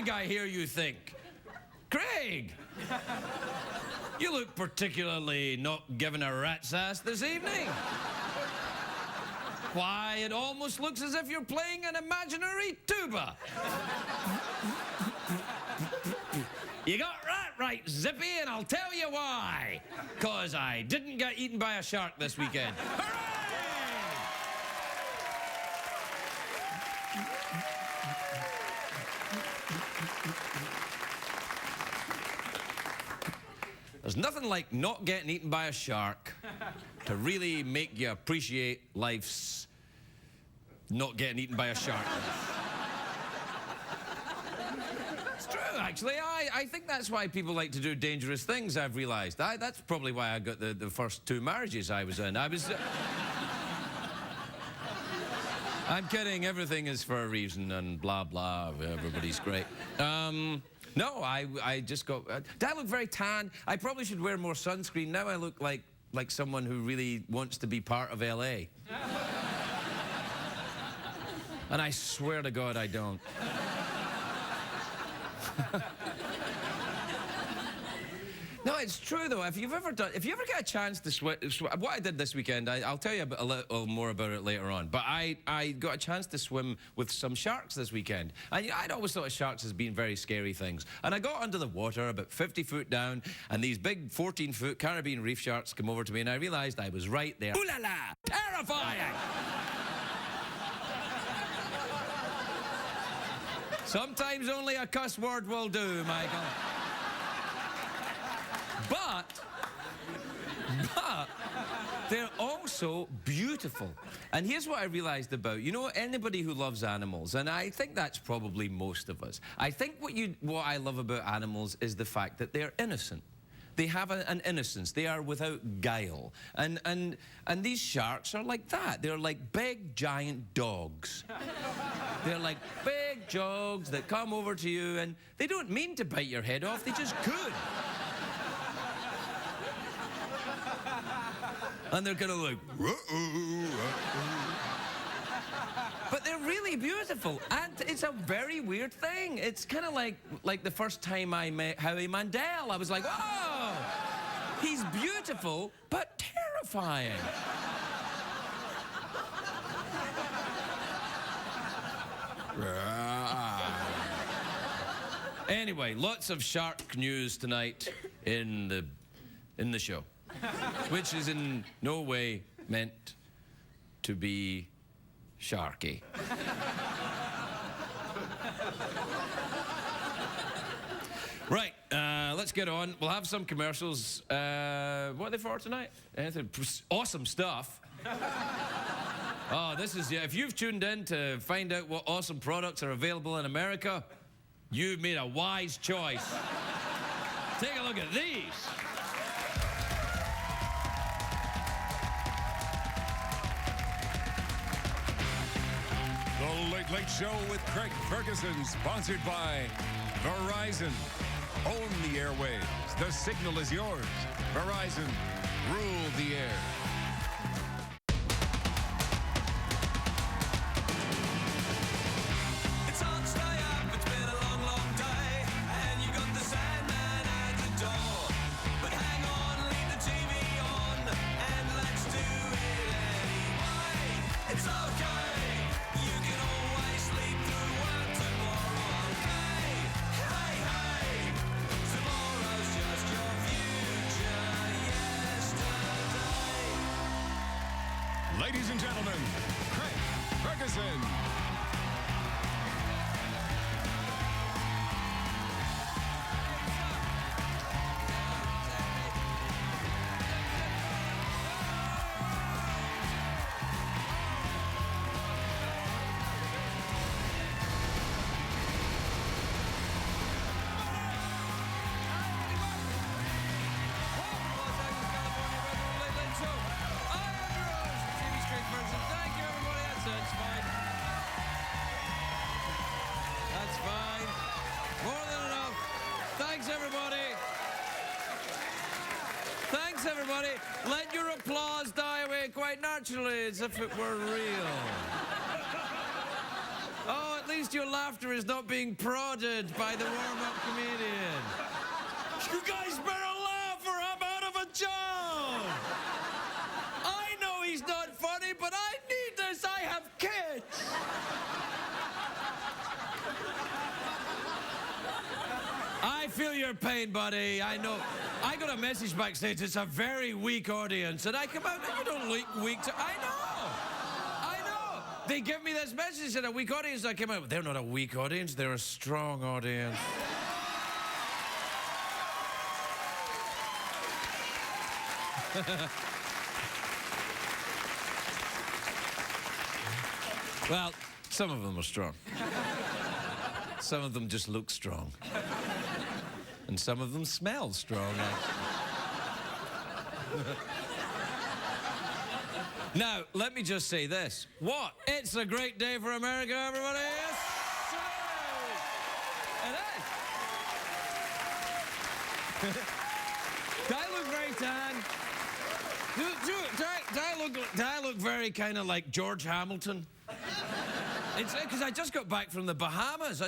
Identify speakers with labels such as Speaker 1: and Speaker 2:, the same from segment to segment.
Speaker 1: think I hear you think, Craig, you look particularly not giving a rat's ass this evening. Why, it almost looks as if you're playing an imaginary tuba. You got that right, Zippy, and I'll tell you why. 'Cause I didn't get eaten by a shark this weekend. Hooray! There's nothing like not getting eaten by a shark to really make you appreciate life's not getting eaten by a shark. It's true, actually. I think that's why people like to do dangerous things, I've realised. That's probably why I got the first 2 marriages I was in. I'm kidding. Everything is for a reason and blah, blah. Everybody's great. No, I just got... I look very tan. I probably should wear more sunscreen. Now I look like someone who really wants to be part of L.A. And I swear to God I don't. No, it's true though. If you ever get a chance to swim, what I did this weekend, I'll tell you a little more about it later on. But I got a chance to swim with some sharks this weekend, and I'd always thought of sharks as being very scary things. And I got under the water about 50 foot down, and these big 14-foot Caribbean reef sharks come over to me, and I realised I was right there. Ooh la la! Terrifying! Sometimes only a cuss word will do, Michael. But they're also beautiful. And here's what I realized about, anybody who loves animals, and I think that's probably most of us. I think what I love about animals is the fact that they're innocent. They have an innocence. They are without guile. And these sharks are like that. They're like big, giant dogs. They're like big dogs that come over to you, and they don't mean to bite your head off. They just could. And they're kind of like, but they're really beautiful, and it's a very weird thing. It's kind of like the first time I met Howie Mandel. I was like, oh, he's beautiful, but terrifying. Anyway, lots of shark news tonight in the show. Which is in no way meant to be sharky. Right, let's get on. We'll have some commercials. What are they for tonight? Anything? Awesome stuff. Oh, this is, if you've tuned in to find out what awesome products are available in America, you've made a wise choice. Take a look at these.
Speaker 2: The Late Late Show with Craig Ferguson, sponsored by Verizon. Own the airwaves. The signal is yours. Verizon, rule the air.
Speaker 3: It's hard to stay up, it's been a long, long day, and you got the Sandman at the door. But hang on, leave the TV on, and let's do it anyway. It's okay.
Speaker 2: Ladies and gentlemen, Craig Ferguson.
Speaker 1: Everybody, let your applause die away quite naturally as if it were real. Oh, at least least your laughter is not being prodded by the warm-up comedian. You guys better laugh or I'm out of a job. I know he's not funny, but I need this. I have kids. I feel your pain, buddy. I know. I got a message backstage. It's a very weak audience. And I come out and you don't look weak. I know. They give me this message in a weak audience. I came out. They're not a weak audience. They're a strong audience. Well, some of them are strong. Some of them just look strong. And some of them smell strong, actually. Now, let me just say this. What? It's a great day for America, everybody. Yes, it is. Do I look very tan? Do I look very kind of like George Hamilton? It's because I just got back from the Bahamas.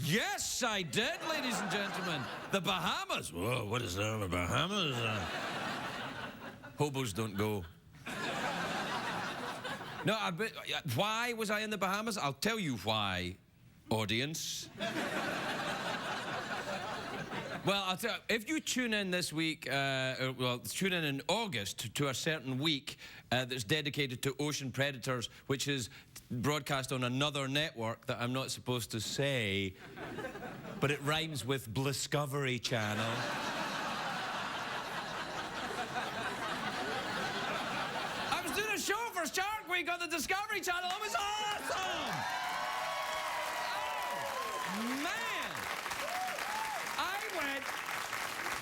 Speaker 1: Yes, I did, ladies and gentlemen. The Bahamas. Whoa, what is that, the Bahamas? Hobos don't go. No, why was I in the Bahamas? I'll tell you why, audience. Well, I'll tell you, if you tune in this week, tune in August to a certain week that's dedicated to ocean predators, which is broadcast on another network that I'm not supposed to say, but it rhymes with Bliscovery Channel. I was doing a show for Shark Week on the Discovery Channel. It was awesome! Oh, man!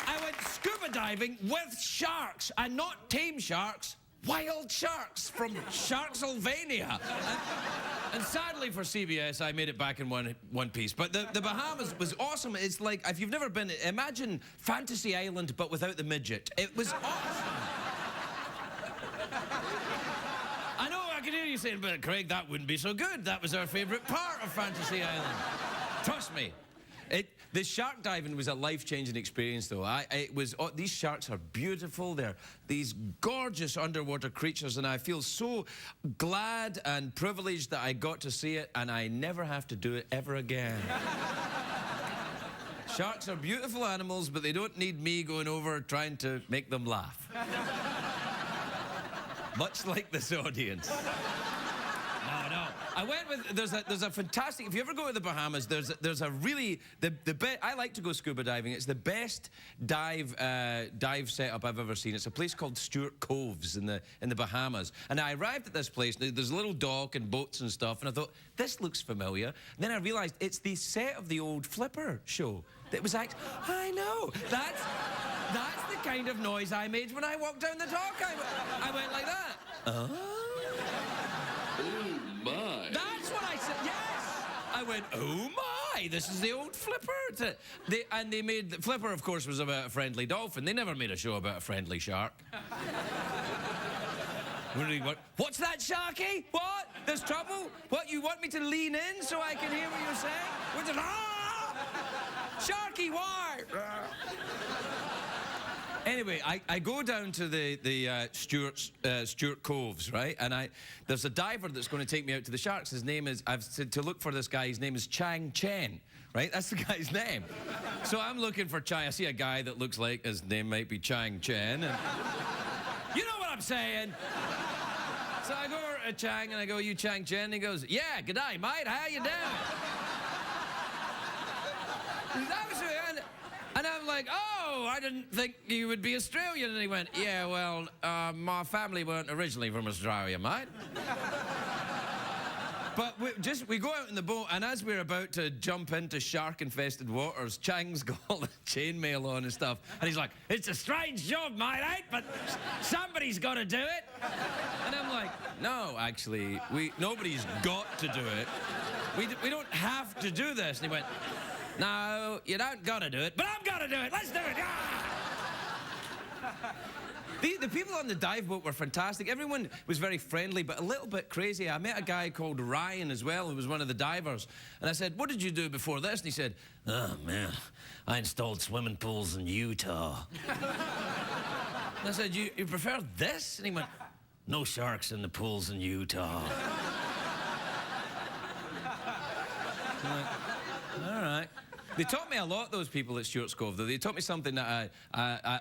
Speaker 1: I went scuba diving with sharks, and not tame sharks, wild sharks from Sharksylvania. And sadly for CBS, I made it back in one piece. But the Bahamas was awesome. It's like, if you've never been, imagine Fantasy Island, but without the midget. It was awesome. I know, I can hear you saying, but Craig, that wouldn't be so good. That was our favorite part of Fantasy Island. Trust me. The shark diving was a life-changing experience, though. These sharks are beautiful. They're these gorgeous underwater creatures, and I feel so glad and privileged that I got to see it, and I never have to do it ever again. Sharks are beautiful animals, but they don't need me going over trying to make them laugh. Much like this audience. No. I went with, there's a fantastic, if you ever go to the Bahamas, there's a really, I like to go scuba diving. It's the best dive setup I've ever seen. It's a place called Stewart Coves in the Bahamas. And I arrived at this place, there's a little dock and boats and stuff, and I thought, this looks familiar. And then I realized it's the set of the old Flipper show. It was actually, I know, that's the kind of noise I made when I walked down the dock. I went like that. Oh my. That's what I said, yes! I went, oh my, this is the old Flipper. And they made, the Flipper, of course, was about a friendly dolphin. They never made a show about a friendly shark. What's that, Sharky? What? There's trouble? What, you want me to lean in so I can hear what you're saying? What's it? Ah! Sharky, why? Anyway, I go down to the Stewart Coves, right? And there's a diver that's going to take me out to the sharks. His name is, I've said to look for this guy, his name is Chang Chen, right? That's the guy's name. So I'm looking for Chang. I see a guy that looks like his name might be Chang Chen. And you know what I'm saying? So I go over to Chang and I go, you Chang Chen? And he goes, yeah, g'day, mate, how you doing? And I'm like, oh, I didn't think you would be Australian. And he went, yeah, well, my family weren't originally from Australia, mate. But we go out in the boat, and as we're about to jump into shark-infested waters, Chang's got all the chainmail on and stuff. And he's like, it's a strange job, mate, eh? But somebody's got to do it. And I'm like, no, actually, nobody's got to do it. We don't have to do this. And he went, no, you don't got to do it, but I'm going to do it. Let's do it. Ah! The people on the dive boat were fantastic. Everyone was very friendly, but a little bit crazy. I met a guy called Ryan as well, who was one of the divers. And I said, what did you do before this? And he said, oh, man, I installed swimming pools in Utah. And I said, you prefer this? And he went, no sharks in the pools in Utah. I'm like, all right. They taught me a lot, those people at Stuart's Cove, though. They taught me something that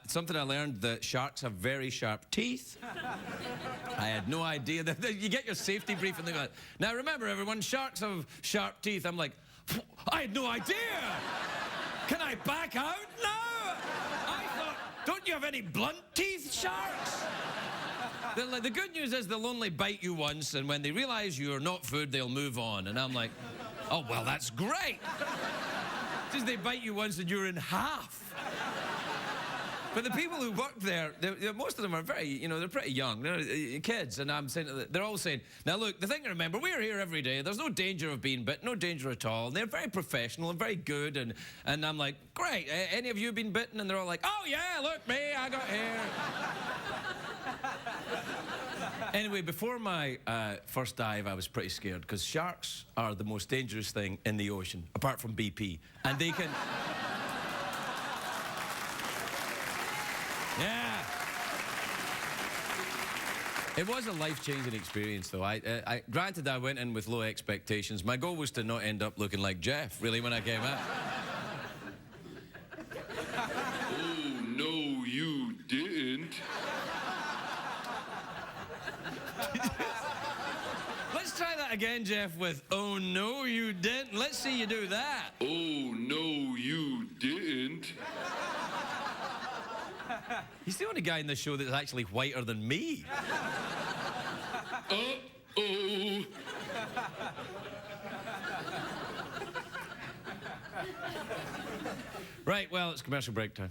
Speaker 1: something I learned, that sharks have very sharp teeth. I had no idea. You get your safety brief and they go, now remember, everyone, sharks have sharp teeth. I'm like, I had no idea. Can I back out now? I thought, don't you have any blunt teeth, sharks? The good news is they'll only bite you once, and when they realize you're not food, they'll move on. And I'm like, oh, well, that's great. Just they bite you once and you're in half. But the people who work there, most of them are very, they're pretty young. They're kids, and I'm saying, they're all saying, now look, the thing to remember, we're here every day. There's no danger of being bitten, no danger at all. And they're very professional and very good. And I'm like, great, any of you been bitten? And they're all like, oh yeah, look, me, I got here. Anyway, before my first dive, I was pretty scared, because sharks are the most dangerous thing in the ocean, apart from BP. And they can... Yeah. It was a life-changing experience, though. Granted, I went in with low expectations. My goal was to not end up looking like Jeff, really, when I came out.
Speaker 4: Oh, no, you didn't.
Speaker 1: Let's try that again, Jeff, with, oh, no, you didn't. Let's see you do that.
Speaker 4: Oh, no, you didn't.
Speaker 1: He's the only guy in this show that's actually whiter than me.
Speaker 4: Uh-oh.
Speaker 1: Right, well, it's commercial break time.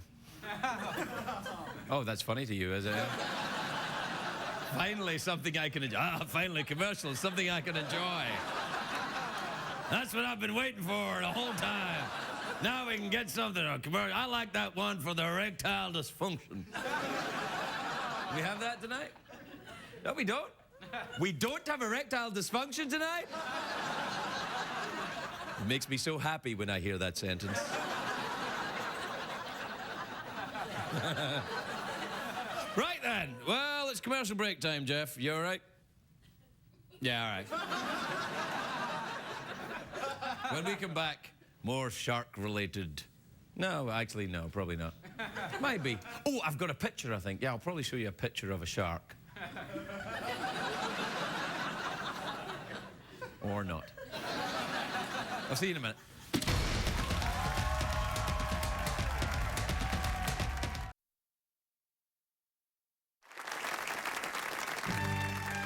Speaker 1: Oh, that's funny to you, is it? Finally, something I can enjoy. Finally, commercial, something I can enjoy. That's what I've been waiting for the whole time. Now we can get something on commercial. I like that one for the erectile dysfunction. We have that tonight? No, we don't. We don't have erectile dysfunction tonight? It makes me so happy when I hear that sentence. Right then. Well, it's commercial break time, Jeff. You all right? Yeah, all right. When we come back, more shark-related... No, actually, no, probably not. Might be. Oh, I've got a picture, I think. Yeah, I'll probably show you a picture of a shark. Or not. I'll see you in a minute.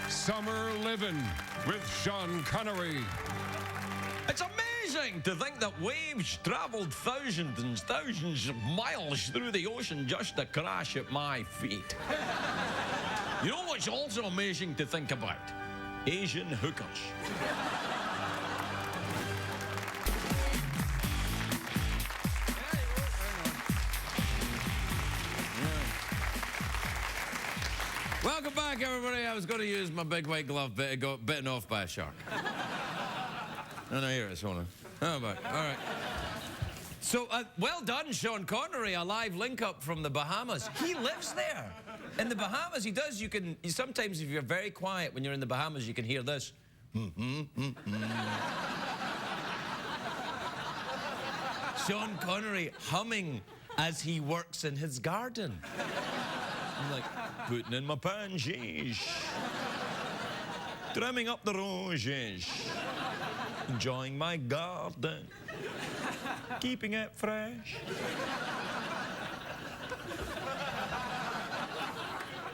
Speaker 2: Summer Livin' with Sean Connery.
Speaker 1: It's amazing to think that waves travelled thousands and thousands of miles through the ocean just to crash at my feet. You know what's also amazing to think about? Asian hookers. Welcome back, everybody. I was going to use my big white glove, but it got bitten off by a shark. No, here it is. Hold on. Oh, but, all right. So, well done, Sean Connery. A live link-up from the Bahamas. He lives there. In the Bahamas, he does. Sometimes, if you're very quiet when you're in the Bahamas, you can hear this. Sean Connery humming as he works in his garden. I'm like, putting in my pansies, trimming up the roses, enjoying my garden, keeping it fresh.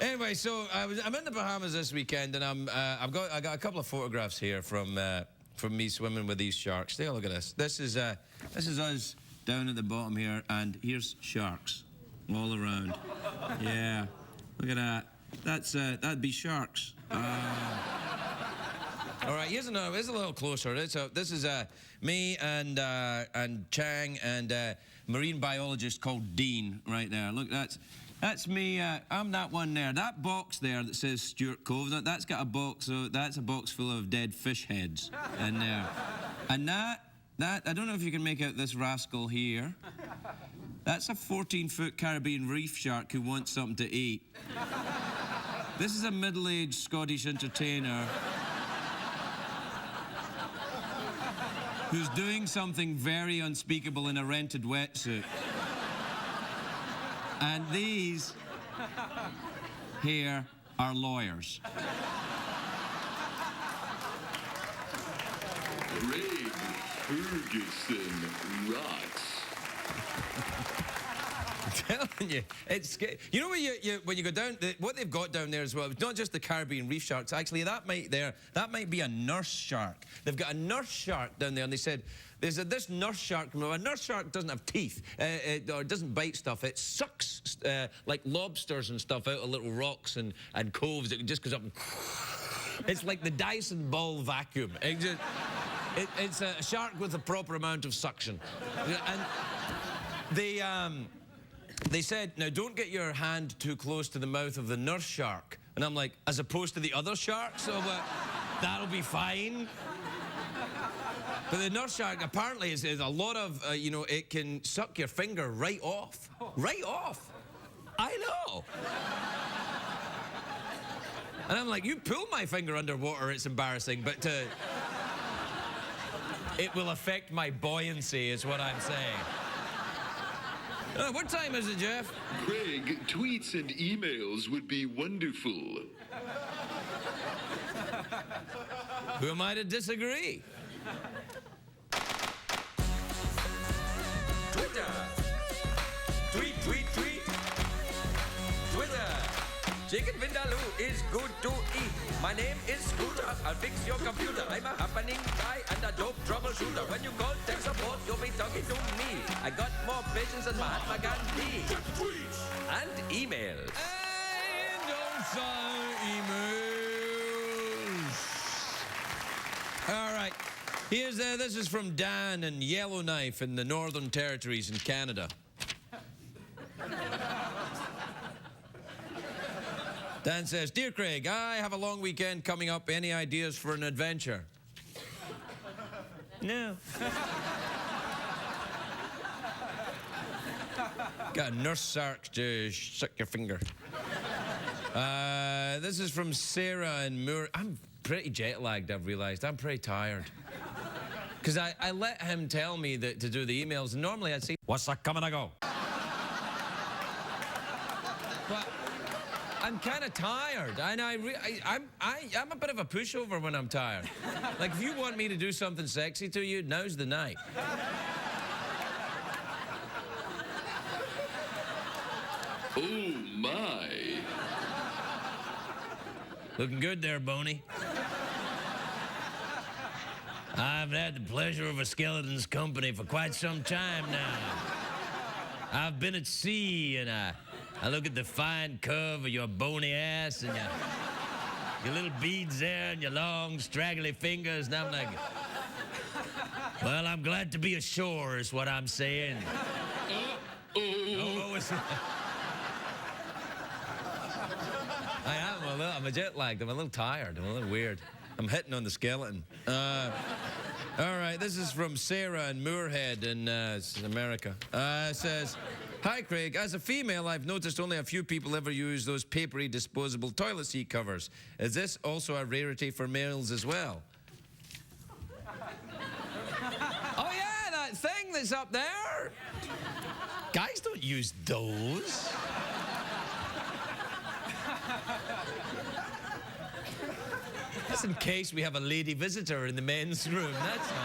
Speaker 1: Anyway, so I'm in the Bahamas this weekend, and I got a couple of photographs here from me swimming with these sharks. Take a look at this. This is us down at the bottom here, and here's sharks all around. Yeah, look at that. That'd be sharks. All right, here's a little closer. This is me and Chang and a marine biologist called Dean right there. Look, That's me. I'm that one there. That box there that says Stuart Cove, that's got a box. So that's a box full of dead fish heads in there. And that I don't know if you can make out this rascal here. That's a 14-foot Caribbean reef shark who wants something to eat. This is a middle-aged Scottish entertainer who's doing something very unspeakable in a rented wetsuit. And these here are lawyers.
Speaker 4: Craig Ferguson rocks.
Speaker 1: I'm telling you, it's scary. You know when you go down, what they've got down there as well, it's not just the Caribbean reef sharks. Actually, that might be a nurse shark. They've got a nurse shark down there, and they said this nurse shark. A nurse shark doesn't have teeth, or it doesn't bite stuff. It sucks like lobsters and stuff out of little rocks and coves. It just goes up and it's like the Dyson ball vacuum. It's a shark with a proper amount of suction, and they said, now don't get your hand too close to the mouth of the nurse shark. And I'm like, as opposed to the other sharks? So that'll be fine. But the nurse shark apparently is a lot of, it can suck your finger right off. Right off. I know. And I'm like, you pull my finger underwater, it's embarrassing, but it will affect my buoyancy is what I'm saying. What time is it, Jeff?
Speaker 4: Craig, tweets and emails would be wonderful.
Speaker 1: Who am I to disagree?
Speaker 3: Twitter. Tweet, tweet, tweet. Twitter. Chicken Vindaloo is good to eat. My name is Scooter. I'll fix your computer. I'm a happening guy and a dope troubleshooter. When you call tech support, you'll be talking to me. I got more patience than Mahatma Gandhi. And emails.
Speaker 1: And also emails. All right. This is from Dan in Yellowknife in the Northern Territories in Canada. Dan says, Dear Craig, I have a long weekend coming up. Any ideas for an adventure? No. Got a nurse shark to suck your finger. This is from Sarah in Moore. I'm pretty jet lagged, I've realized. I'm pretty tired. Because I let him tell me that to do the emails, and normally I'd say, what's that coming to go? But I'm kind of tired, and I'm a bit of a pushover when I'm tired. Like, if you want me to do something sexy to you, now's the night.
Speaker 4: Oh, my.
Speaker 1: Looking good there, Boney. I've had the pleasure of a skeleton's company for quite some time now. I've been at sea, and I look at the fine curve of your bony ass and your little beads there and your long, straggly fingers, and I'm like, well, I'm glad to be ashore, is what I'm saying. I'm a jet lagged. I'm a little tired. I'm a little weird. I'm hitting on the skeleton. All right, this is from Sarah in Moorhead in America. Says, Hi, Craig. As a female, I've noticed only a few people ever use those papery disposable toilet seat covers. Is this also a rarity for males as well? Oh, yeah, that thing that's up there. Guys don't use those. That's in case we have a lady visitor in the men's room, that's all.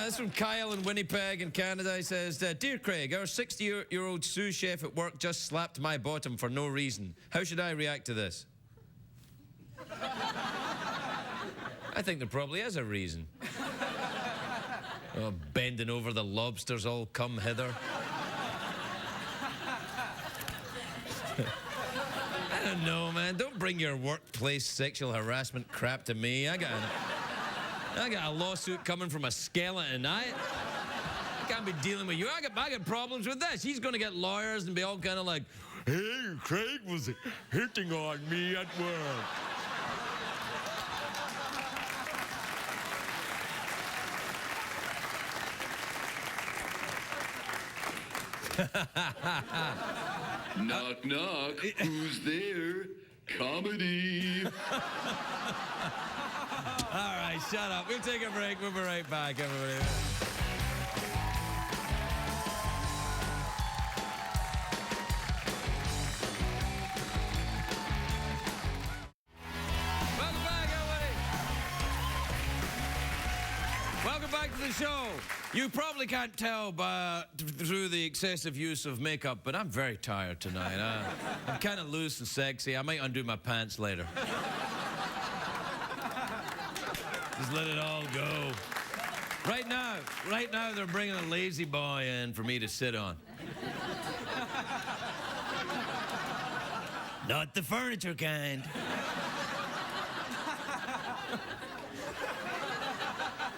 Speaker 1: This from Kyle in Winnipeg in Canada. He says, Dear Craig, our 60-year-old sous chef at work just slapped my bottom for no reason. How should I react to this? I think there probably is a reason. Oh, bending over the lobsters all come hither. I don't know, man. Don't bring your workplace sexual harassment crap to me. I got a lawsuit coming from a skeleton. I can't be dealing with you. I got problems with this. He's going to get lawyers and be all kind of like, hey, Craig was hitting on me at work.
Speaker 4: Knock, knock. Who's there? Comedy.
Speaker 1: All right, shut up. We'll take a break. We'll be right back, everybody. Welcome back, everybody. Welcome back to the show. You probably can't tell through the excessive use of makeup, but I'm very tired tonight. I'm kind of loose and sexy. I might undo my pants later. Just let it all go. Right now, they're bringing a lazy boy in for me to sit on. Not the furniture kind.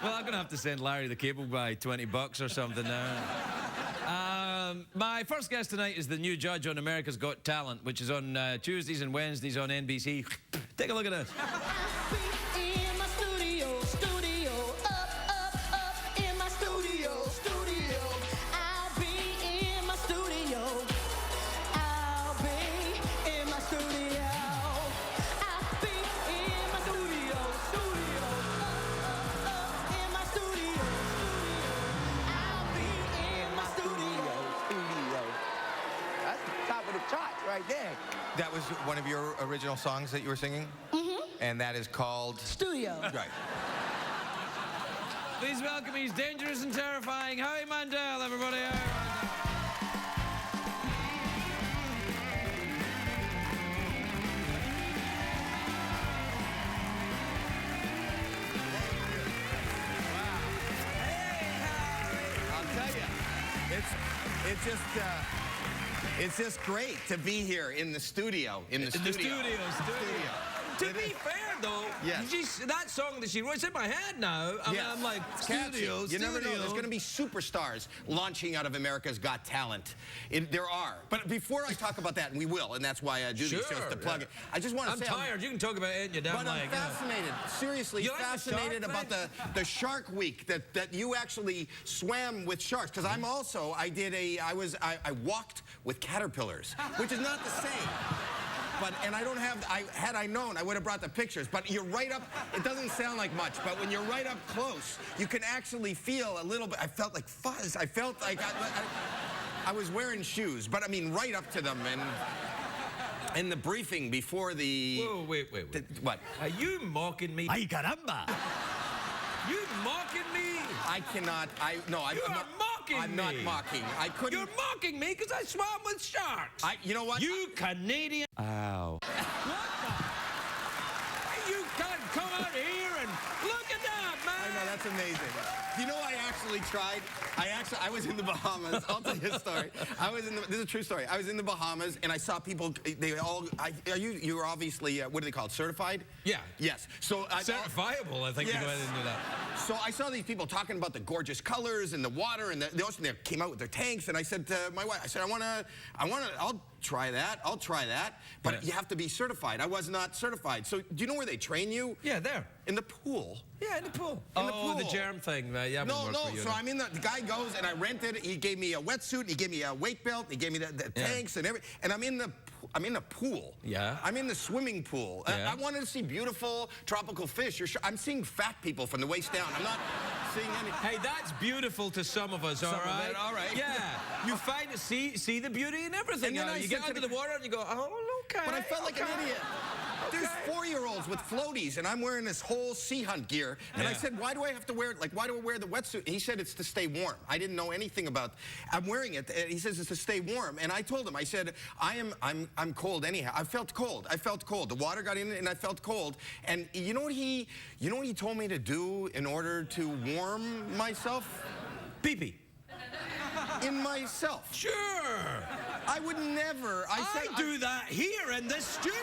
Speaker 1: Well, I'm going to have to send Larry the Cable Guy $20 or something now. My first guest tonight is the new judge on America's Got Talent, which is on Tuesdays and Wednesdays on NBC. Take a look at this.
Speaker 5: In my studio, up in my studio. I'll be in my studio. I'll be in my studio. I'll be in my studio. Up in my studio. I'll be in my studio.
Speaker 6: That's the top of the charts right there. That was one of your original songs that you were singing? Mm-hmm. And that is called?
Speaker 5: Studio.
Speaker 6: Right.
Speaker 1: Please welcome, he's dangerous and terrifying, Howie Mandel, everybody.
Speaker 6: I'll tell you, it's just great to be here in the studio. In the studio.
Speaker 1: To be fair, though,
Speaker 6: Yes.
Speaker 1: that song that she wrote, it's in my head now. I mean, I'm like,
Speaker 6: It's catchy.
Speaker 1: studio.
Speaker 6: You never know. There's going to be superstars launching out of America's Got Talent. There are. But before I talk about that, and we will, and that's why I do these shows to plug it. I just want to
Speaker 1: I'm
Speaker 6: say
Speaker 1: tired. You can talk about it in your damn
Speaker 6: But
Speaker 1: leg.
Speaker 6: I'm fascinated, seriously
Speaker 1: You like the
Speaker 6: fascinated
Speaker 1: shark
Speaker 6: about
Speaker 1: thing?
Speaker 6: the Shark Week that you actually swam with sharks. Because I'm also, I walked with caterpillars, which is not the same. And I don't have, had I known, I would have brought the pictures. But you're right up, it doesn't sound like much, but when you're right up close, you can actually feel a little bit, I felt like fuzz. I felt like I was wearing shoes, but I mean right up to them. And in the briefing before the...
Speaker 1: Whoa, wait.
Speaker 6: What?
Speaker 1: Are you mocking me? Ay, caramba! You mocking me?
Speaker 6: I cannot,
Speaker 1: You are mocking
Speaker 6: I'm
Speaker 1: me.
Speaker 6: not mocking. I couldn't...
Speaker 1: You're mocking me because I swam with sharks.
Speaker 6: You know what?
Speaker 1: You Canadian... Ow. What the... You can't come out here and look at that, man.
Speaker 6: I know, that's amazing. You know, I actually tried. I was in the Bahamas. I'll tell you a story. This is a true story. I was in the Bahamas, and I saw people, you were obviously, what do they call it, certified?
Speaker 1: Yeah.
Speaker 6: Yes. So
Speaker 1: Certifiable, I think,
Speaker 6: Yes.
Speaker 1: to go ahead and do that.
Speaker 6: So I saw these people talking about the gorgeous colors and the water and the ocean. They came out with their tanks, and I said to my wife, I'll try that. I'll try that. But you have to be certified. I was not certified. So do you know where they train you?
Speaker 1: Yeah, there.
Speaker 6: In the pool.
Speaker 1: Yeah, in the pool.
Speaker 6: In the pool.
Speaker 1: The germ thing. Yeah,
Speaker 6: No. So I'm in the guy goes and I rented. He gave me a wetsuit. He gave me a weight belt. He gave me the tanks and everything. And I'm in the pool.
Speaker 1: Yeah.
Speaker 6: I'm in the swimming pool.
Speaker 1: Yeah.
Speaker 6: I wanted to see beautiful tropical fish. I'm seeing fat people from the waist down. I'm not seeing any.
Speaker 1: Hey, that's beautiful to some of us, all
Speaker 6: Some of
Speaker 1: right?
Speaker 6: it, all right.
Speaker 1: Yeah. You find it, see the beauty in everything.
Speaker 6: And then
Speaker 1: You get out of the water and you go, oh, okay.
Speaker 6: But I felt like an idiot. There's 4-year-olds with floaties, and I'm wearing this whole sea hunt gear. And I said, why do I have to wear it? Like, why do I wear the wetsuit? And he said, it's to stay warm. I didn't know anything about. I'm wearing it. And he says it's to stay warm. And I told him, I said, I'm cold anyhow. I felt cold. The water got in, and I felt cold. And you know what he told me to do in order to warm myself?
Speaker 1: Pee-pee.
Speaker 6: In myself.
Speaker 1: Sure.
Speaker 6: I would never.
Speaker 1: I do that here in this studio.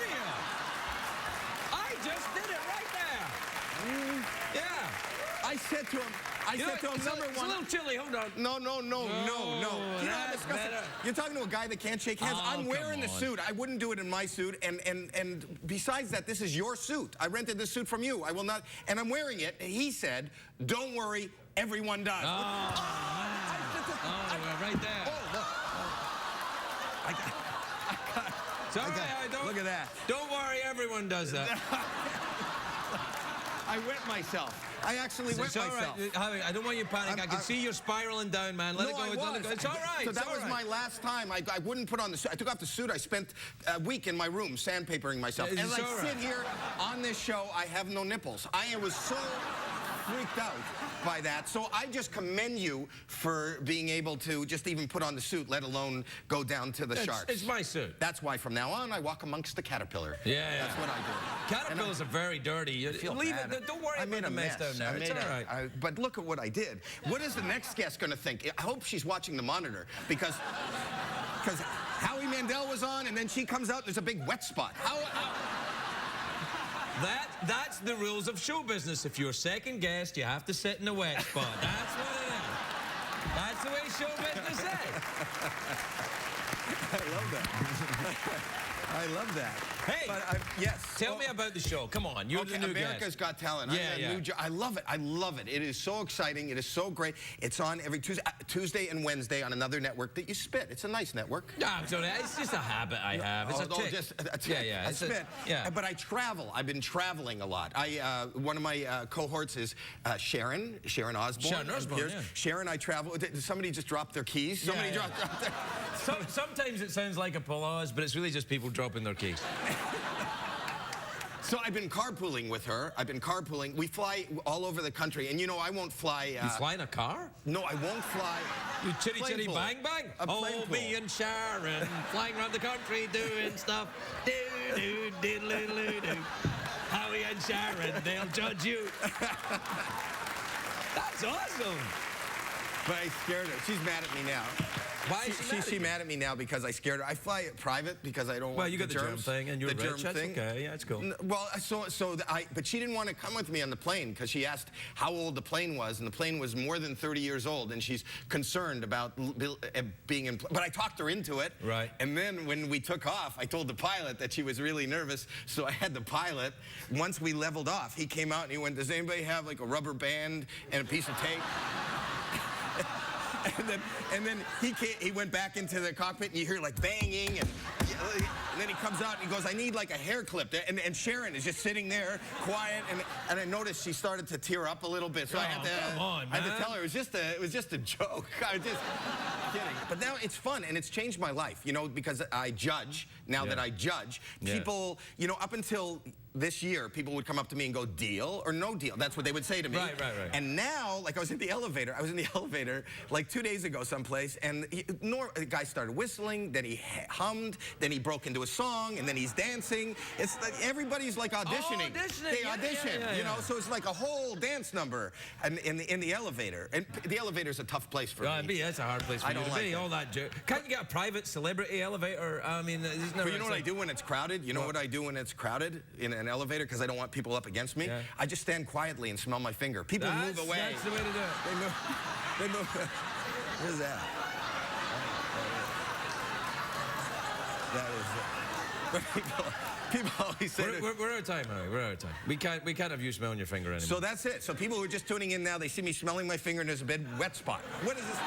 Speaker 1: I just did it right there. Yeah.
Speaker 6: I said to him, number
Speaker 1: It's a
Speaker 6: one.
Speaker 1: little chilly. Hold on.
Speaker 6: No. You know how
Speaker 1: that's
Speaker 6: disgusting.
Speaker 1: better.
Speaker 6: You're talking to a guy that can't shake hands.
Speaker 1: Oh,
Speaker 6: I'm wearing the
Speaker 1: come on.
Speaker 6: suit. I wouldn't do it in my suit. And besides that, this is your suit. I rented this suit from you. I will not. And I'm wearing it. And he said, "Don't worry, everyone does."
Speaker 1: Well, right there. It's all right, don't,
Speaker 6: Look at that.
Speaker 1: Don't worry, everyone does that.
Speaker 6: I wet myself. I actually wet
Speaker 1: It's all
Speaker 6: myself.
Speaker 1: right. Howie, I don't want you to panic. I can see you're spiraling down, man. Let it go. Let it go. It's all right.
Speaker 6: So
Speaker 1: it's
Speaker 6: that
Speaker 1: all
Speaker 6: was
Speaker 1: right.
Speaker 6: my last time. I wouldn't put on the suit. I took off the suit. I spent a week in my room sandpapering myself.
Speaker 1: It's
Speaker 6: As I
Speaker 1: all
Speaker 6: sit
Speaker 1: right.
Speaker 6: here on this show, I have no nipples. I was so freaked out by that. So I just commend you for being able to just even put on the suit, let alone go down to the sharks.
Speaker 1: It's my suit.
Speaker 6: That's why from now on I walk amongst the caterpillar.
Speaker 1: Yeah.
Speaker 6: That's what I do.
Speaker 1: Caterpillars are very dirty. Leave it. Don't worry
Speaker 6: I
Speaker 1: about
Speaker 6: made
Speaker 1: the
Speaker 6: a
Speaker 1: mess down there. It's all right.
Speaker 6: But look at what I did. What is the next guest going to think? I hope she's watching the monitor because Howie Mandel was on, and then she comes out and there's a big wet spot.
Speaker 1: That's the rules of show business. If you're second guest, you have to sit in a wet spot. That's what it is. That's the way show business is.
Speaker 6: I love that. I love that.
Speaker 1: Hey,
Speaker 6: yes.
Speaker 1: Tell me about the show. Come on, you're the new
Speaker 6: America's
Speaker 1: guest.
Speaker 6: Got Talent.
Speaker 1: Yeah.
Speaker 6: I love it. I love it. It is so exciting. It is so great. It's on every Tuesday and Wednesday on another network that you spit. It's a nice network.
Speaker 1: No, it's just a habit I have. It's a tick.
Speaker 6: Just a tick.
Speaker 1: Yeah.
Speaker 6: A spit.
Speaker 1: Yeah.
Speaker 6: But I travel. I've been traveling a lot. One of my cohorts is Sharon Osbourne.
Speaker 1: Sharon Osbourne, yeah.
Speaker 6: Sharon, I travel. Somebody just dropped their keys. Somebody dropped their...
Speaker 1: Sometimes it sounds like applause, but it's really just people dropping their keys.
Speaker 6: So I've been carpooling with her. We fly all over the country, and you know I won't fly.
Speaker 1: You fly in a car?
Speaker 6: No, I won't fly.
Speaker 1: You chitty
Speaker 6: Plane
Speaker 1: chitty
Speaker 6: pool.
Speaker 1: bang bang?
Speaker 6: A plane
Speaker 1: Oh,
Speaker 6: pool.
Speaker 1: me and Sharon flying around the country doing stuff. Do do diddle diddle do. Howie and Sharon, they'll judge you. That's awesome.
Speaker 6: But I scared her. She's mad at me now.
Speaker 1: Why is
Speaker 6: She's mad at me now because I scared her. I fly private because I don't want
Speaker 1: Well, you got the germ
Speaker 6: germs.
Speaker 1: thing, and you're
Speaker 6: the
Speaker 1: rich.
Speaker 6: germ
Speaker 1: That's
Speaker 6: thing.
Speaker 1: okay. Yeah, it's cool.
Speaker 6: Well, but she didn't want to come with me on the plane because she asked how old the plane was, and the plane was more than 30 years old, and she's concerned about being in. But I talked her into it.
Speaker 1: Right.
Speaker 6: And then when we took off, I told the pilot that she was really nervous, so I had the pilot. Once we leveled off, he came out and he went, "Does anybody have like a rubber band and a piece of tape?" And then he went back into the cockpit, and you hear like banging, and then he comes out and he goes, "I need like a hair clip." And Sharon is just sitting there, quiet, and I noticed she started to tear up a little bit. So I had to,
Speaker 1: come on,
Speaker 6: I had
Speaker 1: man.
Speaker 6: to tell her it was just a joke. I was just kidding. But now it's fun, and it's changed my life, you know, because I judge. Now that I judge, people, you know, up until this year, people would come up to me and go, "Deal or no deal?" That's what they would say to me.
Speaker 1: Right.
Speaker 6: And now, like I was in the elevator like 2 days ago someplace, and the guy started whistling, then he hummed, then he broke into a song, and then he's dancing. It's like everybody's like auditioning. They audition, you know, so it's like a whole dance number in the elevator. And the elevator's a tough place for me.
Speaker 1: That's a hard place for
Speaker 6: I
Speaker 1: you
Speaker 6: don't
Speaker 1: to
Speaker 6: like
Speaker 1: be.
Speaker 6: it.
Speaker 1: All that Can't you get a private celebrity elevator? I mean, there's no.
Speaker 6: But you know what I do when it's crowded? You know what I do when it's crowded in an elevator because I don't want people up against me?
Speaker 1: Yeah.
Speaker 6: I just stand quietly and smell my finger. People move away.
Speaker 1: That's the way to do it.
Speaker 6: They move. What is that? That is it. People always say
Speaker 1: We're out of time, Howie. We're out of time. We can't have you smelling your finger anymore.
Speaker 6: so that's it. So people who are just tuning in now, they see me smelling my finger and there's a big wet spot. What is this?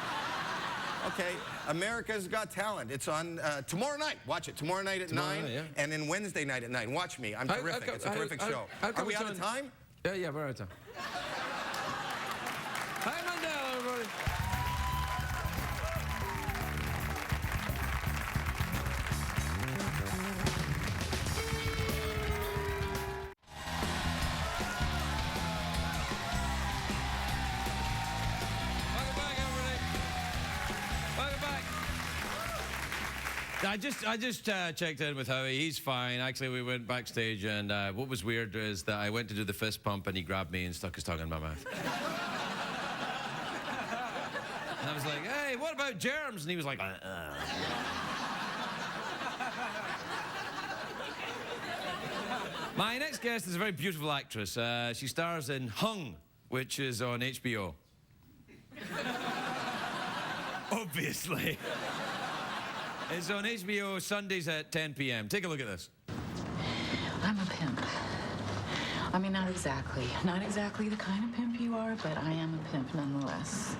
Speaker 6: Okay, America's Got Talent. It's on tomorrow night. Watch it. Tomorrow night at 9,
Speaker 1: night, yeah.
Speaker 6: and then Wednesday night at 9. Watch me. I'm terrific. It's a terrific show. Are we out of time?
Speaker 1: Yeah, we're out of time. Howie Mandel, everybody. Welcome back, everybody. Welcome back. I just checked in with Howie. He's fine. Actually, we went backstage, and what was weird is that I went to do the fist pump, and he grabbed me and stuck his tongue in my mouth. And I was like, "Hey, what about germs?" And he was like, My next guest is a very beautiful actress. She stars in Hung, which is on HBO. Obviously. It's on HBO Sundays at 10 p.m. Take a look at this.
Speaker 7: I'm a pimp. I mean, not exactly. Not exactly the kind of pimp you are, but I am a pimp nonetheless.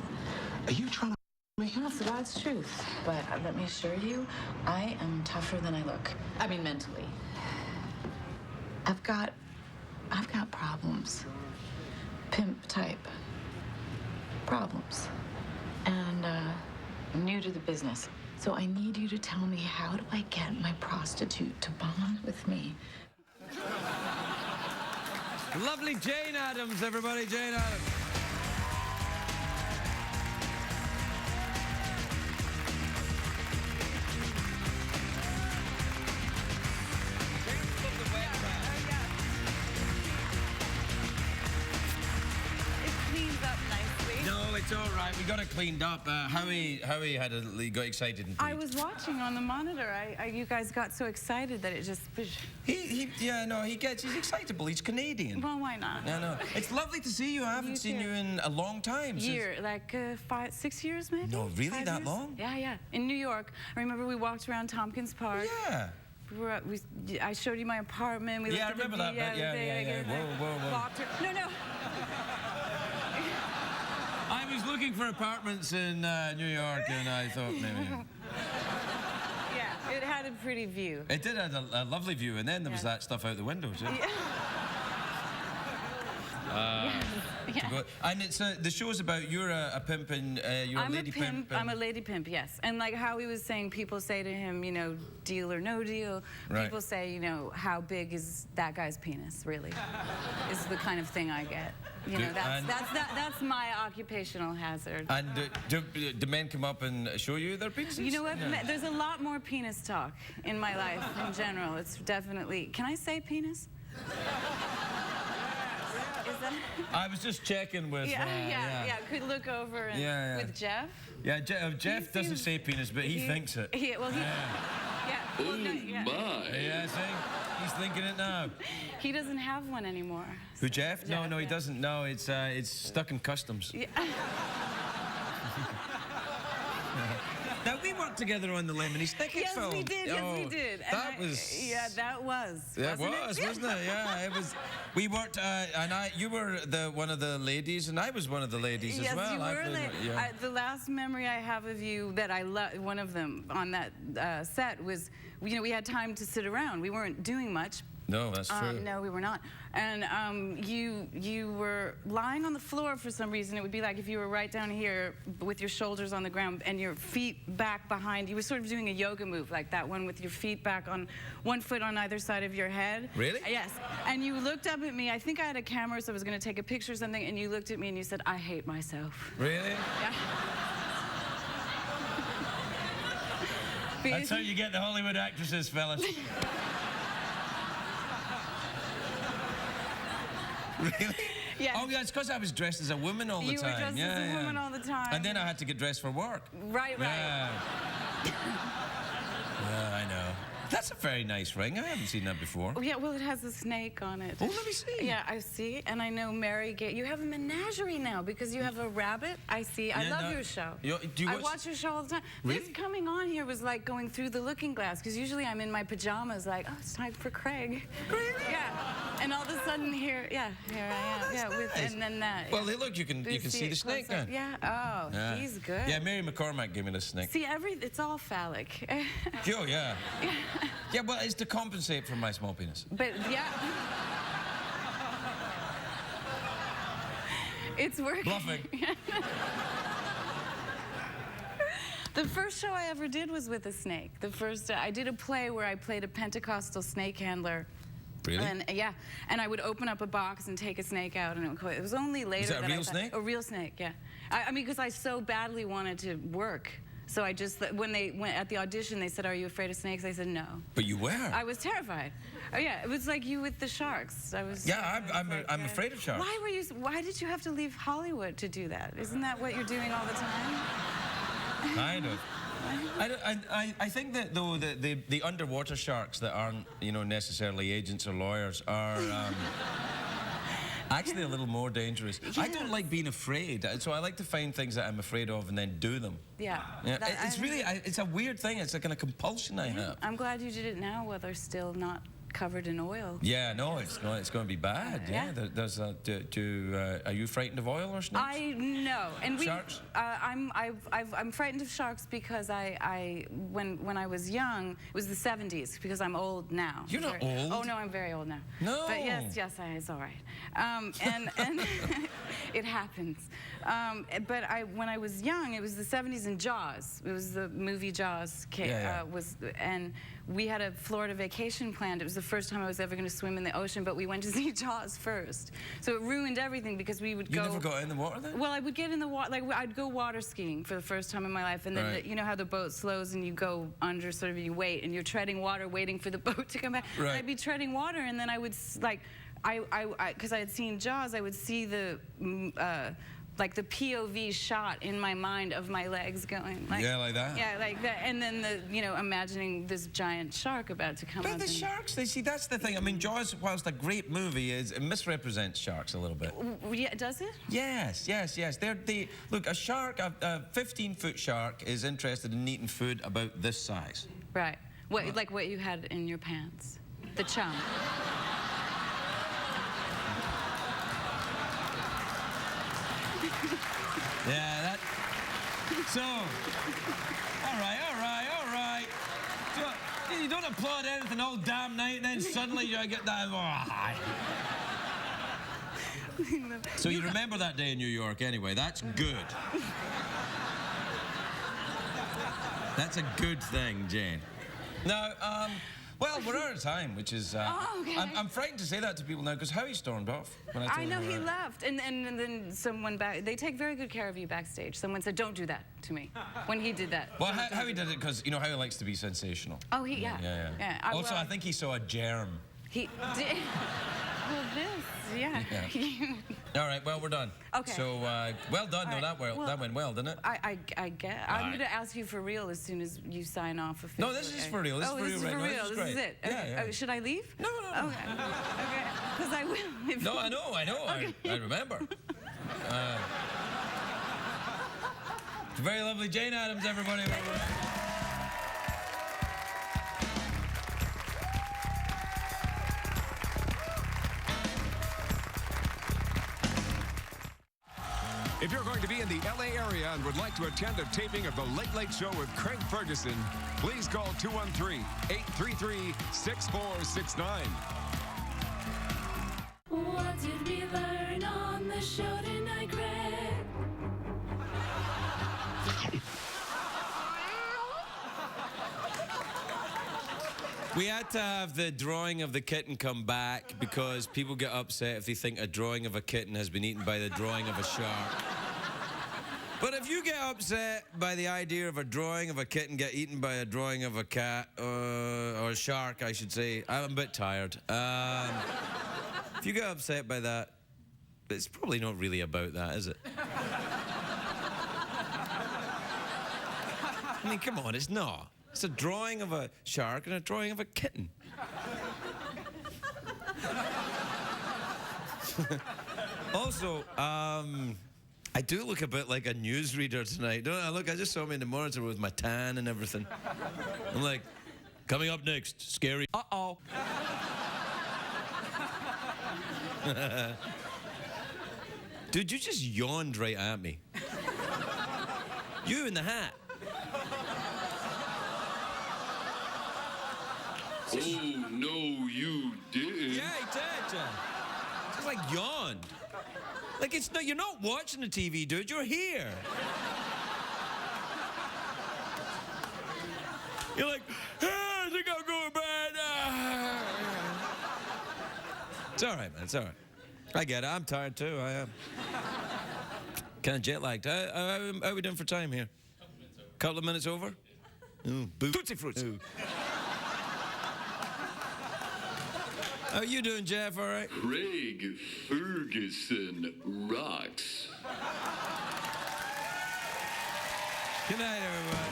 Speaker 8: Are you trying to me?
Speaker 7: That's God's truth. But let me assure you, I am tougher than I look. I mean, mentally. I've got problems. Pimp type problems. And I'm new to the business. So I need you to tell me, how do I get my prostitute to bond with me?
Speaker 1: Lovely Jane Addams, everybody. Jane Addams. It's all right. We got it cleaned up. Howie got excited.
Speaker 9: I was watching on the monitor. You guys got so excited that it just.
Speaker 1: He's excitable. He's Canadian.
Speaker 9: Well, why not?
Speaker 1: No. It's lovely to see you. I haven't seen you in a long time.
Speaker 9: Like 5, 6 years maybe.
Speaker 1: No, really,
Speaker 9: 5
Speaker 1: that
Speaker 9: years?
Speaker 1: long?
Speaker 9: Yeah. In New York, I remember we walked around Tompkins Park.
Speaker 1: Yeah.
Speaker 9: I showed you my apartment. We
Speaker 1: I remember that. Yeah. Whoa.
Speaker 9: No.
Speaker 1: I was looking for apartments in New York, and I thought maybe.
Speaker 9: Yeah, it had a pretty view.
Speaker 1: It did have a lovely view, and then there was that stuff out the windows. Yeah. And it's the show's about you're a pimp and you're a lady pimp.
Speaker 9: I'm a lady pimp, yes. And like Howie was saying, people say to him, deal or no deal.
Speaker 1: Right.
Speaker 9: People say, how big is that guy's penis, really? Is the kind of thing I get. That's my occupational hazard.
Speaker 1: And do men come up and show you their penises?
Speaker 9: You know what? No. There's a lot more penis talk in my life in general. It's definitely. Can I say penis? Is that?
Speaker 1: I was just checking with.
Speaker 9: Yeah. Could look over and with Jeff.
Speaker 1: Yeah, Jeff doesn't say penis, but he thinks it. Yeah, see? He's thinking it now.
Speaker 9: He doesn't have one anymore.
Speaker 1: Who, Jeff? No, he doesn't. No, it's stuck in customs.
Speaker 9: Yeah.
Speaker 1: Now, we worked together on the Lemony Snicket film.
Speaker 9: Yes, we did. Yes, we did.
Speaker 1: That was...
Speaker 9: Yeah, that was.
Speaker 1: That wasn't it? Yeah, it was. We worked, and you were one of the ladies, and I was one of the ladies as well.
Speaker 9: Yes, you were. The last memory I have of you that I love, one of them on that set was, we had time to sit around. We weren't doing much.
Speaker 1: No, that's true.
Speaker 9: No, we were not. And you were lying on the floor for some reason. It would be like if you were right down here with your shoulders on the ground and your feet back behind. You were sort of doing a yoga move like that one with your feet back on one foot on either side of your head.
Speaker 1: Really?
Speaker 9: Yes. And you looked up at me. I think I had a camera, so I was going to take a picture or something. And you looked at me and you said, "I hate myself."
Speaker 1: Really?
Speaker 9: Yeah.
Speaker 1: That's how you get the Hollywood actresses, fellas. Really?
Speaker 9: Yeah.
Speaker 1: Oh, yeah, it's because I was dressed as a woman all the time.
Speaker 9: You were dressed as a woman all the time.
Speaker 1: And then I had to get dressed for work.
Speaker 9: Right.
Speaker 1: Yeah. I know. That's a very nice ring. I haven't seen that before.
Speaker 9: Oh, yeah, well, it has a snake on it.
Speaker 1: Oh, let me see.
Speaker 9: Yeah, I see. And I know Mary, you have a menagerie now because you have a rabbit. I see. I love your show. I watch your show all the time.
Speaker 1: Really?
Speaker 9: This coming on here was like going through the looking glass because usually I'm in my pajamas like, oh, it's time for Craig.
Speaker 1: Really?
Speaker 9: Yeah. And all of a sudden here I am.
Speaker 1: That's nice.
Speaker 9: And then that.
Speaker 1: Well, hey, look, you can see the snake now.
Speaker 9: Yeah. Oh,
Speaker 1: yeah.
Speaker 9: He's good.
Speaker 1: Yeah, Mary McCormack gave me the snake.
Speaker 9: See, it's all phallic.
Speaker 1: Oh, yeah. Yeah, well, it's to compensate for my small penis.
Speaker 9: But, yeah. It's working.
Speaker 1: Bluffing.
Speaker 9: The first show I ever did was with a snake. I did a play where I played a Pentecostal snake handler.
Speaker 1: Really?
Speaker 9: And I would open up a box and take a snake out, and it was only later
Speaker 1: that a real snake?
Speaker 9: A real snake, yeah. I mean, because I so badly wanted to work. So I just, when they went at the audition, they said, "Are you afraid of snakes?" I said, "No."
Speaker 1: But you were.
Speaker 9: I was terrified. Oh yeah, it was like you with the sharks.
Speaker 1: Yeah, I'm afraid of sharks.
Speaker 9: Why did you have to leave Hollywood to do that? Isn't that what you're doing all the time?
Speaker 1: Kind of. I think that though the underwater sharks that aren't necessarily agents or lawyers are. Actually, a little more dangerous. I don't
Speaker 9: Yes.
Speaker 1: like being afraid, so I like to find things that I'm afraid of and then do them.
Speaker 9: Yeah.
Speaker 1: Yeah,
Speaker 9: That-
Speaker 1: it's really, it's a weird thing. It's a kind of compulsion I have.
Speaker 9: I'm glad you did it now while they're still not covered in oil.
Speaker 1: Yeah, no, it's going to be bad. Yeah,
Speaker 9: Yeah.
Speaker 1: there's are you frightened of oil or snakes?
Speaker 9: I know, and
Speaker 1: Sharks?
Speaker 9: I'm frightened of sharks because when I was young, it was the 70s because I'm old now.
Speaker 1: You're not
Speaker 9: Very-
Speaker 1: old.
Speaker 9: Oh no, I'm very old now.
Speaker 1: No.
Speaker 9: But yes, it's all right. And it happens. But when I was young, it was the 70s and Jaws. It was the movie Jaws and we had a Florida vacation planned. It was the first time I was ever going to swim in the ocean, but we went to see Jaws first. So it ruined everything because we would
Speaker 1: You never got in the water then?
Speaker 9: Well, I would get in the water, like I'd go water skiing for the first time in my life, and then
Speaker 1: Right.
Speaker 9: you know how the boat slows and you go under, sort of, you wait, and you're treading water, waiting for the boat to come back.
Speaker 1: Right.
Speaker 9: I'd be treading water, and then I would because I had seen Jaws, I would see the like the POV shot in my mind of my legs going like,
Speaker 1: Yeah, like that?
Speaker 9: Yeah, like that, and then imagining this giant shark about to come
Speaker 1: But
Speaker 9: up.
Speaker 1: the
Speaker 9: and-
Speaker 1: sharks, they see, that's the thing. I mean, Jaws, whilst a great movie, it misrepresents sharks a little bit.
Speaker 9: Yeah, does it?
Speaker 1: Yes. Look, a shark, a 15-foot shark is interested in eating food about this size.
Speaker 9: Right. Like what you had in your pants, the chum.
Speaker 1: Yeah, that. So, all right. You don't applaud anything all damn night, and then suddenly you get that. So you remember that day in New York, anyway. That's good. That's a good thing, Jane. Now, well, we're out of time, which is.
Speaker 9: Okay.
Speaker 1: I'm frightened to say that to people now because Howie stormed off when I told
Speaker 9: I
Speaker 1: him
Speaker 9: know
Speaker 1: we were
Speaker 9: he
Speaker 1: out.
Speaker 9: left, and then someone back. They take very good care of you backstage. Someone said, "Don't do that to me," when he did that.
Speaker 1: Well, Howie did it because Howie likes to be sensational.
Speaker 9: Oh, yeah.
Speaker 1: Also, I think he saw a germ.
Speaker 9: He did. Well, this, yeah.
Speaker 1: All right, well, we're done.
Speaker 9: Okay.
Speaker 1: So, well done.
Speaker 9: All
Speaker 1: No,
Speaker 9: right.
Speaker 1: that went well, didn't it?
Speaker 9: I get.
Speaker 1: All
Speaker 9: I'm
Speaker 1: right.
Speaker 9: going to ask you for real as soon as you sign off.
Speaker 1: No, this is for real. This is for real right now. This is
Speaker 9: This
Speaker 1: great.
Speaker 9: is it.
Speaker 1: Yeah,
Speaker 9: Okay.
Speaker 1: yeah.
Speaker 9: Should I leave?
Speaker 1: No.
Speaker 9: Okay. Okay. Because I will. If
Speaker 1: No, I know.
Speaker 9: Okay.
Speaker 1: I remember. It's very lovely Jane Addams, everybody.
Speaker 2: If you're going to be in the LA area and would like to attend a taping of The Late Late Show with Craig Ferguson, please call 213-833-6469.
Speaker 5: What did we learn on the show tonight, Greg?
Speaker 1: We had to have the drawing of the kitten come back because people get upset if they think a drawing of a kitten has been eaten by the drawing of a shark. But if you get upset by the idea of a drawing of a kitten get eaten by a drawing of a cat, or a shark, I should say, I'm a bit tired. If you get upset by that, it's probably not really about that, is it? I mean, come on, it's not. It's a drawing of a shark and a drawing of a kitten. Also, I do look a bit like a newsreader tonight, don't I? Look, I just saw me in the monitor with my tan and everything. I'm like, coming up next, scary. Uh-oh. Dude, you just yawned right at me. You in the hat.
Speaker 4: Oh, no, you didn't.
Speaker 1: Yeah, he did, John. Just like yawned. Like it's not, you're not watching the TV, dude. You're here. You're like, I think I'm going bad. It's all right, man. It's all right. I get it. I'm tired too. I am. Kind of jet lagged. How are we doing for time here? Couple of minutes over. Ooh, boo. Tootsie Fruits. Ooh. How are you doing, Jeff? All right?
Speaker 4: Craig Ferguson rocks.
Speaker 1: Good night, everybody.